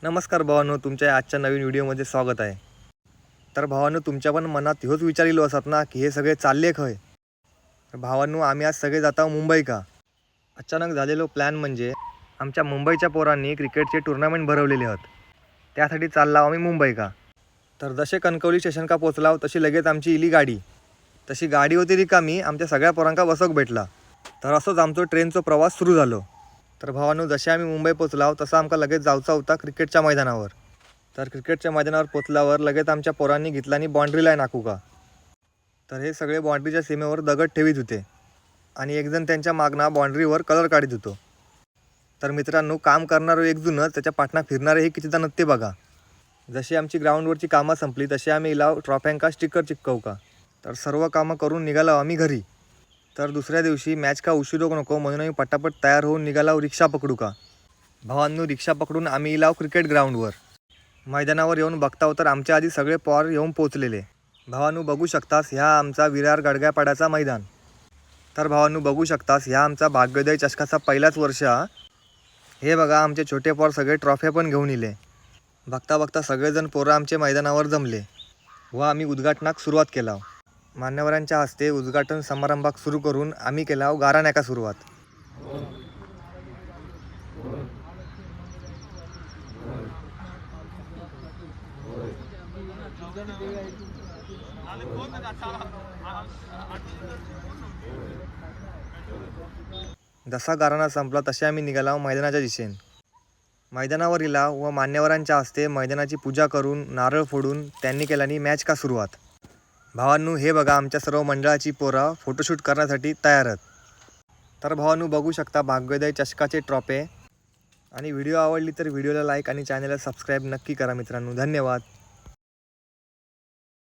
नमस्कार भावांनो, तुमच्या आजच्या नवीन व्हिडिओमध्ये स्वागत आहे. तर भावांनो, तुमच्या पण मनात ह्योच विचार येलो असत ना की हे सगळे चालले खय. तर भावांनो, आम्ही आज सगळे जात आहोत मुंबई का. अचानक झालेलो प्लॅन म्हणजे आमच्या मुंबईच्या पोरांनी क्रिकेटचे टुर्नामेंट भरवलेले आहेत. त्यासाठी चाललो आम्ही मुंबई का. तर जसे कणकवली स्टेशन का पोचलाव तशी लगेच आमची इली गाडी. तशी गाडी होती रिकामी, आमच्या सगळ्या पोरांका बसक भेटला. तर असंच आमचा ट्रेनचा प्रवास सुरू झालो. तर भावांनो, जसे आम्ही मुंबई पोचलाव तसं आमका लगेच जायचं होता क्रिकेटच्या मैदानावर. तर क्रिकेटच्या मैदानावर पोचल्यावर लगेच आमच्या पोरांनी घेतला आणि बाँड्री लाईन आखू का. तर हे सगळे बाँड्रीच्या सीमेवर दगड ठेवीत होते आणि एकजण त्यांच्या मागना बाँड्रीवर कलर काढत होतो. तर मित्रांनो, काम करणारं एकजूनच त्याच्या पाठना फिरणारे हे कितीदा नसते बघा. जशी आमची ग्राउंडवरची कामं संपली तशी आम्ही इलाव ट्रॉफ्यांका स्टिकर चिपकवू का. तर सर्व कामं करून निघालो आम्ही घरी. तर दुसऱ्या दिवशी मॅच का उशीर नको म्हणून आम्ही पटापट तयार होऊन निघालो रिक्षा पकडू का. भावांनो, रिक्षा पकडून आम्ही इलाव क्रिकेट ग्राउंडवर. मैदानावर येऊन बघताव तर आमच्या आधी सगळे पोर येऊन पोचलेले. भावांनो, बघू शकतास ह्या आमचा विरार गडग्यापाड्याचा मैदान. तर भावांनो, बघू शकतास ह्या आमचा भाग्योदय चषकाचा पहिलाच वर्ष हा. हे बघा, आमचे छोटे पोर सगळे ट्रॉफ्या पण घेऊन इले. बघता बघता सगळेजण पोरं आमच्या मैदानावर जमले व आम्ही उद्घाटनाक सुरुवात केला. मान्यवरांच्या हस्ते उद्घाटन समारंभाक सुरू करून आम्ही केला गाराण्याका सुरुवात. जसा गाराणा संपला तसे आम्ही निघाला मैदानाच्या दिशेने. मैदानावर इला व मान्यवरांच्या हस्ते मैदानाची पूजा करून नारळ फोडून त्यांनी केल्यानी मॅच का सुरुवात. भावांनो, हे बघा आमच्या सर्व मंडळाची पोरं फोटोशूट करण्यासाठी तयार आहेत. तर भावांनो, बघू शकता भाग्योदय चषकाचे ट्रॉफे. आणि व्हिडिओ आवडली तर व्हिडिओला लाईक आणि चॅनलला सबस्क्राईब नक्की करा मित्रांनो. धन्यवाद.